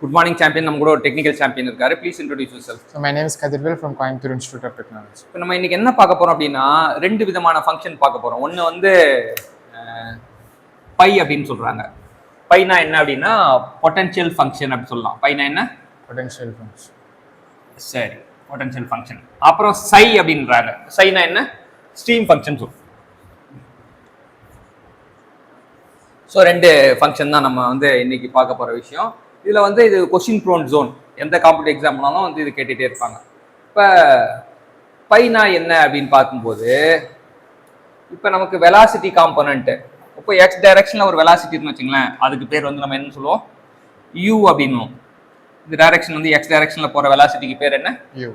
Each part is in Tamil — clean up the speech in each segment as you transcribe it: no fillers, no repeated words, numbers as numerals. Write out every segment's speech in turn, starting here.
Good morning champion. நம்ம கூட ஒரு டெக்னிக்கல் சாம்பியன் இருக்காரு. Please introduce your self. So my name is Kadirvel from Coimbatore Institute of Technology. இப்போ நம்ம இன்னைக்கு என்ன பார்க்க போறோம் அப்படின்னா, ரெண்டு விதமான ஃபங்க்ஷன் பார்க்க போறோம். ஒன்று வந்து பை அப்படின்னு சொல்றாங்க. பைனா என்ன அப்படின்னா பொட்டன்ஷியல் ஃபங்க்ஷன் அப்படி சொல்லலாம். பைனா என்ன? Potential function. சரி, பொட்டன்ஷியல் ஃபங்க்ஷன். அப்புறம் சை அப்படின்றாங்க. சைனா என்ன? ஸ்ட்ரீம் ஃபங்க்ஷன் சொல்லுவோம். ஸோ ரெண்டு ஃபங்க்ஷன் தான் நம்ம வந்து இன்னைக்கு பார்க்க போகிற விஷயம். இதில் வந்து இது கொஷின் ப்ரோன் ஜோன். எந்த காம்படிட்டிவ் எக்ஸாம்னாலும் வந்து இது கேட்டுகிட்டே இருப்பாங்க. இப்போ பைனா என்ன அப்படின்னு பார்க்கும்போது, இப்போ நமக்கு வெலாசிட்டி காம்பனண்ட்டு, இப்போ எக்ஸ் டைரக்ஷனில் ஒரு வெலாசிட்டி இருக்குன்னு வச்சுங்களேன், அதுக்கு பேர் வந்து நம்ம என்ன சொல்லுவோம்? யூ அப்படின்னுவோம். இந்த டைரக்ஷன் வந்து எக்ஸ் டைரக்ஷனில் போகிற வெலாசிட்டிக்கு பேர் என்ன? U.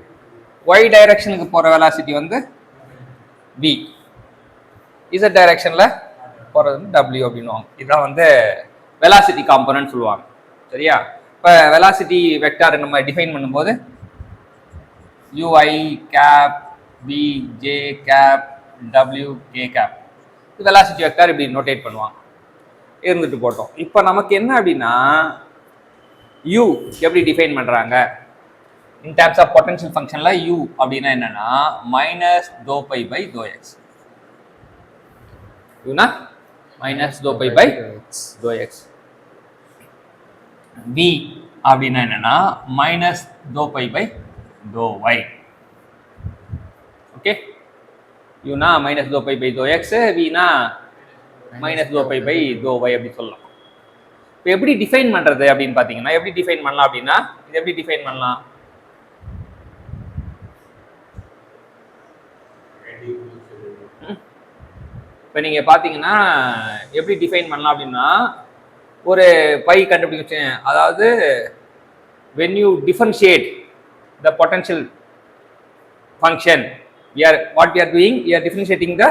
ஒய் டைரக்ஷனுக்கு போகிற வெலாசிட்டி வந்து வி. இசட் டைரக்ஷனில் போகிறது வந்து டபிள்யூ அப்படின்வாங்க. இதுதான் வந்து வெலாசிட்டி காம்பனன்ட் சொல்லுவாங்க. சரியா? இப்போ வெலாசிட்டி வெக்டார் நம்ம டிஃபைன் பண்ணும்போது ui cap v j cap w k cap, இது வெலாசிட்டி வெக்டார் இப்படி நோட்டேட் பண்ணுவாங்க. இருந்துட்டு போட்டோம். இப்போ நமக்கு என்ன அப்படின்னா, u எப்படி டிஃபைன் பண்ணுறாங்க இன் டேர்ம்ஸ் ஆஃப் பொட்டன்ஷியல் ஃபங்க்ஷனில் u அப்படின்னா என்னன்னா minus del phi by to x. யூனா minus del phi by to x. v அப்படின்னா என்னன்னா minus del phi by to y. Okay, யூனா minus del phi by to x, வினா minus del phi by to y அப்படி சொல்லலாம். இப்போ எப்படி டிஃபைன் பண்றது அப்படின்னு பார்த்தீங்கன்னா, எப்படி டிஃபைன் பண்ணலாம் அப்படின்னா, இது எப்படி டிஃபைன் பண்ணலாம்? இப்போ நீங்க பார்த்தீங்கன்னா எப்படி டிஃபைன் பண்ணலாம் அப்படின்னா, ஒரு பை கண்டுபிடிச்சேன். அதாவது when you differentiate the potential function, what we are doing, we are differentiating the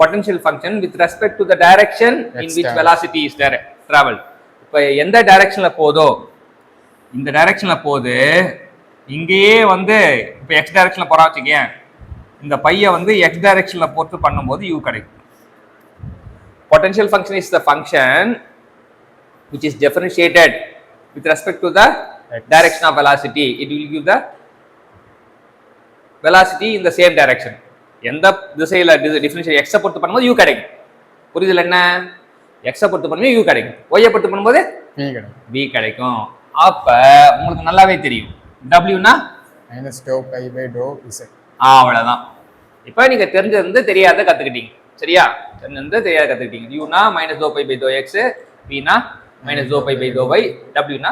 potential function with respect to the direction in which velocity is traveled. இப்போ எந்த டைரக்ஷன்ல போதோ, இந்த டைரக்ஷன்ல போகுது, இங்கேயே வந்து இப்போ எக்ஸ் டைரக்ஷன்ல போறா வச்சுக்கேன், இந்த பையை வந்து எக்ஸ் டைரக்ஷன்ல போட்டு பண்ணும்போது u கிடைக்கும். Potential function is the function which is differentiated with respect to the direction of velocity. It will give the velocity in the same direction. எந்த திசையில டிஃபரன்ஷியேட் எக்ஸை பொறுத்து பண்ணும்போது u கிடைக்கும். புரியுதுல? என்ன எக்ஸை பொறுத்து பண்ணும்போது u கிடைக்கும், ஒய்யை பொறுத்து பண்ணும்போது v கிடைக்கும். அப்ப உங்களுக்கு நல்லாவே தெரியும் wனா minus dou pi by dou z. அவ்வளவுதான். இப்போ நீங்க தெரிஞ்சிருந்து தெரியாத கத்துக்கிட்டீங்க. சரியா? தெரிஞ்சிருந்து தெரியாத கத்துக்கிட்டீங்க. யூனா minus del phi by to x, வினா minus del phi by to y, டபிள்யூனா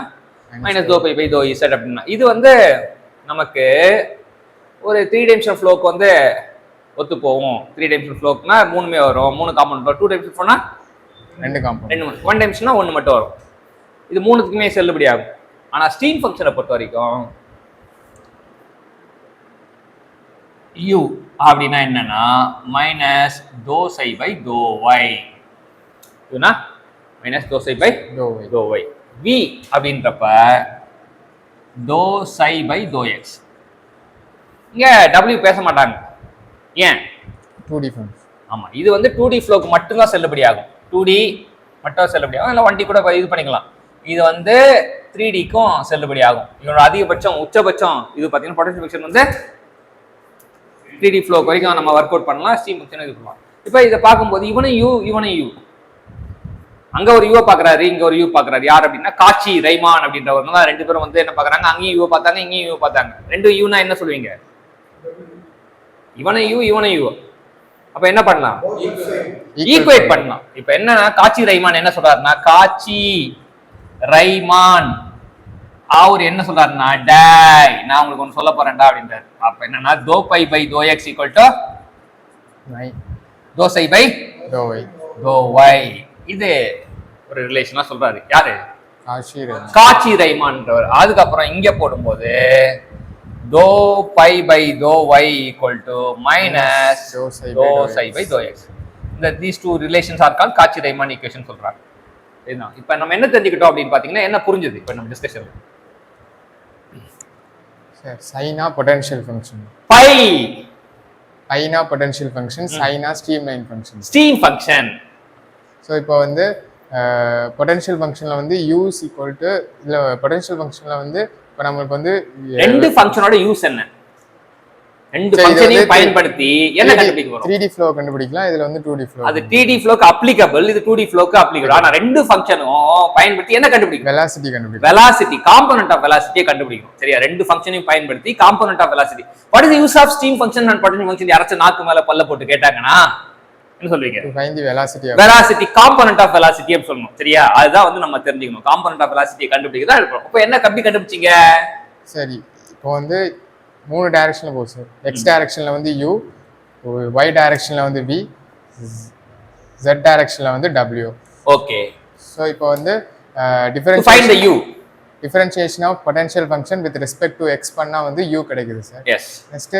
minus del phi by del z அப்படின்னா, இது வந்து நமக்கு ஒரு 3 டைமென்ஷனல் ஃப்ளோக்கு வந்து ஒத்து போகும். 3 டைமென்ஷனல் ஃப்ளோக்குனா மூணுமே வரும், 3 காம்பனன்ட் வரும். 2 டைமென்ஷனல் ஃப்ளோனா 2 காம்பனன்ட், 1 டைமென்ஷனா 1 மட்டும் வரும். இது மூணுத்துக்குமே செல்லுபடி ஆகும். ஆனா ஸ்ட்ரீம் ஃபங்க்ஷனை பொறுத்த வரைக்கும் u அப்படின்னா என்னன்னா minus to psi by to y. யூனா minus to psi by to y. v அப்படின்றப்ப del psi by to x. இங்க w பேச மாட்டாங்க. ஏன்? 2D function. ஆமா, இது வந்து 2D ஃப்ளோக்கு மட்டும்தான் செல்லுபடி ஆகும். 2D மட்டும் செல்லுபடி ஆகும், இல்லை 1D கூட இது பண்ணிக்கலாம். இது வந்து 3Dக்கும் செல்லுபடி ஆகும். இதோட அதிகபட்சம் உச்சபட்சம் இது பார்த்தீங்கன்னா பொட்டன்ஷியல் ஃபங்க்ஷன் வந்து 3D ஃப்ளோக்கு வரைக்கும் நம்ம ஒர்க் அவுட் பண்ணலாம். ஸ்ட்ரீம் ஃபங்க்ஷன் இது பண்ணலாம். இப்போ இதை பார்க்கும்போது இவனும் யூ இவனும் யூ, அங்க ஒரு யூவை பார்க்குறாரு, இங்க ஒரு யூ பார்க்குறாரு. யார் அப்படின்னா காட்சி ரைமான் அப்படின்றவங்க தான். ரெண்டு பேரும் வந்து என்ன பார்க்குறாங்க, அங்கேயும் யூவை பார்த்தாங்க, இங்கேயும் யூ பார்த்தாங்க. ரெண்டு யூனா என்ன சொல்லுவீங்க? இவனை யூ இவனை யூ. அப்ப என்ன பண்ணலாம்? ஈக்குவேட் பண்ணலாம். இப்ப என்னன்னா காட்சி ரைமான் என்ன சொல்றாருன்னா, காட்சி ரைமான் அவர் என்ன சொல்றாருன்னா, டேய் நான் உங்களுக்கு ஒன்று சொல்ல போறேன்டா அப்படின்றாரு. அப்ப என்னன்னா doe phi by to x equal to doe psi by to y. இது ஒரு ரிலேஷனா சொல்றாரு. யாரு? காட்சி ரைமான்றவர். அதுக்கப்புறம் இங்க போடும்போது doe phi by to y equal to minus to psi by to x. இந்த these two relations are called காட்சி ரைமான் ஈக்குவேஷன் சொல்றாங்க. இதுதான். இப்போ நம்ம என்ன தெரிஞ்சுக்கிட்டோம் அப்படின்னு பாத்தீங்கன்னா, என்ன புரிஞ்சது இப்போ நம்ம டிஸ்கஷன்ல? சைனா பொட்டன்ஷியல் ஃபங்க்ஷன், பை ஐனா பொட்டன்ஷியல் ஃபங்க்ஷன், சைனா streamline function, stream function. So இப்போ வந்து பொட்டன்ஷியல் ஃபங்க்ஷனில் வந்து u is equal to இல்லை பொட்டன்ஷியல் ஃபங்க்ஷனில் வந்து இப்போ நம்மளுக்கு வந்து ரெண்டு ஃபங்க்ஷனோட யூஸ் என்ன? ரெண்டு ஃபங்க்ஷனையும் பயன்படுத்தி என்ன கண்டுபிடிக்க போறோம்? 3D flow கண்டுபிடிக்கலாம். இதுல வந்து 2D flow. அது 3D flowக்கு அப்ளிகபிள், இது 2D flowக்கு அப்ளிகபிள். ஆனா ரெண்டு ஃபங்க்ஷனும் பயன்படுத்தி என்ன கண்டுபிடிக்கணும்? வெலாசிட்டி கண்டுபிடிக்கலாம். வெலாசிட்டி, காம்போனன்ட் ஆஃப் வெலாசிட்டியை கண்டுபிடிக்கணும். சரியா? ரெண்டு ஃபங்க்ஷனையும் பயன்படுத்தி component of velocity. What is the use of stream function and potential function? யாராச்சும் நாக்கு மேல பல்ல போட்டு கேட்டாங்கன்னா என்ன சொல்வீங்க? To find the velocity of velocity, component of velocity அப்படி சொல்லணும். சரியா? அதுதான் வந்து நம்ம தெரிஞ்சுக்கணும். காம்போனன்ட் ஆஃப் வெலாசிட்டியை கண்டுபிடிக்கிறதா இருக்கும். அப்ப என்ன கம்பி கண்டுபிடிச்சீங்க? சரி, இப்போ வந்து 3 டைரக்ஷன்ல போகுது சார். எக்ஸ் டைரக்ஷன்ல வந்து u, y டைரக்ஷன்ல வந்து v, z டைரக்ஷன்ல வந்து w. ஓகே. சோ இப்போ வந்து find the u. Differentiation of potential function with respect to x பண்ணா வந்து u கிடைக்குது sir. Yes. Next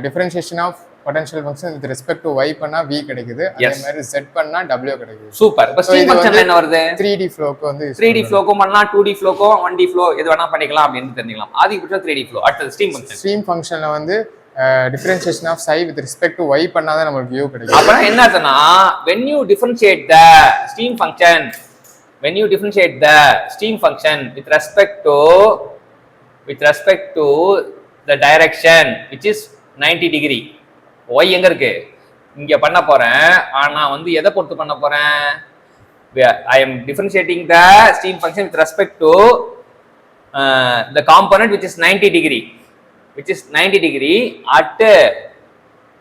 differentiation of potential function with respect to y பண்ணா v கிடைக்குது. அதே மாதிரி z பண்ணா w கிடைக்குது. சூப்பர். இப்போ ஸ்ட்ரீம் ஃபங்க்ஷன்ல என்ன வருது? 3D ஃப்ளோக்கு வந்து 3D ஃப்ளோக்கும் பண்ணலாம், 2D ஃப்ளோக்கும் 1D ஃப்ளோ எது வேணா பண்ணிக்கலாம் அப்படின்னு தெரிஞ்சுக்கலாம். ஆதிபட்சம் 3D ஃப்ளோ. அடுத்து ஸ்ட்ரீம் ஃபங்க்ஷன். ஸ்ட்ரீம் ஃபங்க்ஷன்ல வந்து differentiation of psi with respect to y பண்ணாதான் நமக்கு u கிடைக்கும். அப்ப என்ன அர்த்தம்னா when you differentiate the stream function, when you differentiate the stream function with respect to the direction which is 90 degree, y எங்க இருக்கு? இங்க பண்ண போறேன். ஆனா வந்து எதை பொறுத்து பண்ண போறேன்? I am differentiating the stream function with respect to the component which is 90 degree at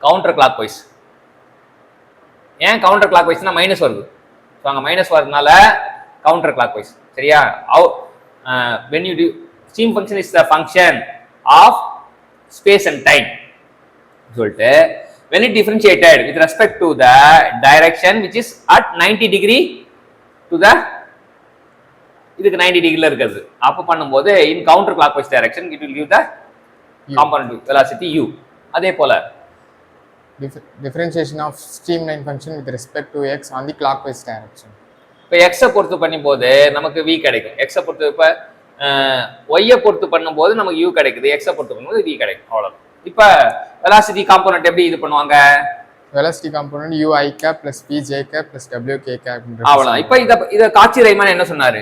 counter clockwise. ஏன் கவுண்டர் கிளாக் வைஸ்னா மைனஸ் வருது. ஸோ அங்கே மைனஸ் வரதுனால கவுண்டர் கிளாக் வைஸ். சரியா? when you do stream function is the function of space and time சொல்லிட்டு when it differentiated with respect to the direction which is at 90 degree to the இதுக்கு 90 டிகிரில இருக்குது. அப்போ பண்ணும்போது in counter clockwise direction it will give the component velocity u. அதே போல differentiation of streamline function with respect to x on the clockwise direction. இப்போ எக்ஸை பொறுத்து பண்ணும்போது நமக்கு v கிடைக்கும். எக்ஸை பொறுத்து இப்போ ஒய்யை பொறுத்து பண்ணும்போது நமக்கு u கிடைக்குது. எக்ஸை பொறுத்து பண்ணும்போது v கிடைக்கும். அவ்வளோ. இப்போ வெலாசிட்டி காம்போனன்ட் எப்படி இது பண்ணுவாங்க? Velocity component u I cap plus v j cap plus w k cap. அவ்வளோ. இப்போ இதை காட்சி ரைமன் என்ன சொன்னாரு?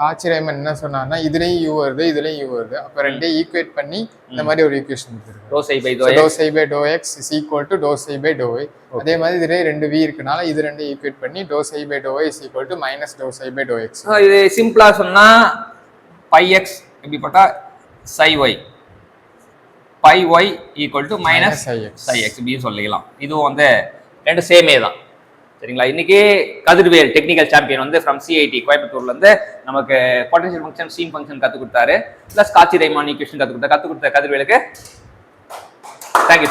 காட்சி ரைமன் என்ன சொன்னார்னா இதுலயும் u வருது, இதுலயும் u வருது. அப்ப ரெண்டையும் ஈக்குவேட் பண்ணி இந்த மாதிரி ஒரு ஈக்குவேஷன் கொடுத்துருக்காரு. dou psi by dou x. dou psi by dou x is equal to dou psi by dou y. அதே மாதிரி இதுல ரெண்டு v இருக்கனால இது ரெண்டையும் ஈக்குவேட் பண்ணி dou psi by dou y is equal to minus dou psi by dou x. இது சிம்பிளா சொன்னா pi x எப்படி போட்டா psi y, pi y equal to minus psi x இப்படி சொல்லிக்கலாம். இதுவும் வந்து ரெண்டு சேமே தான். சரிங்களா? இன்னைக்கு கதிர்வேல் டெக்னிக்கல் சாம்பியன் வந்து ஃப்ரம் CIT கோயம்புத்தூர்ல இருந்து நமக்கு பொட்டன்ஷியல் ஃபங்க்ஷன், ஸ்ட்ரீம் ஃபங்க்ஷன் கத்து கொடுத்தாரு. பிளஸ் காட்சி ரைமான் ஈக்குவேஷன் கத்து கொடுத்த கதிர்வேலுக்கு தேங்க்யூ.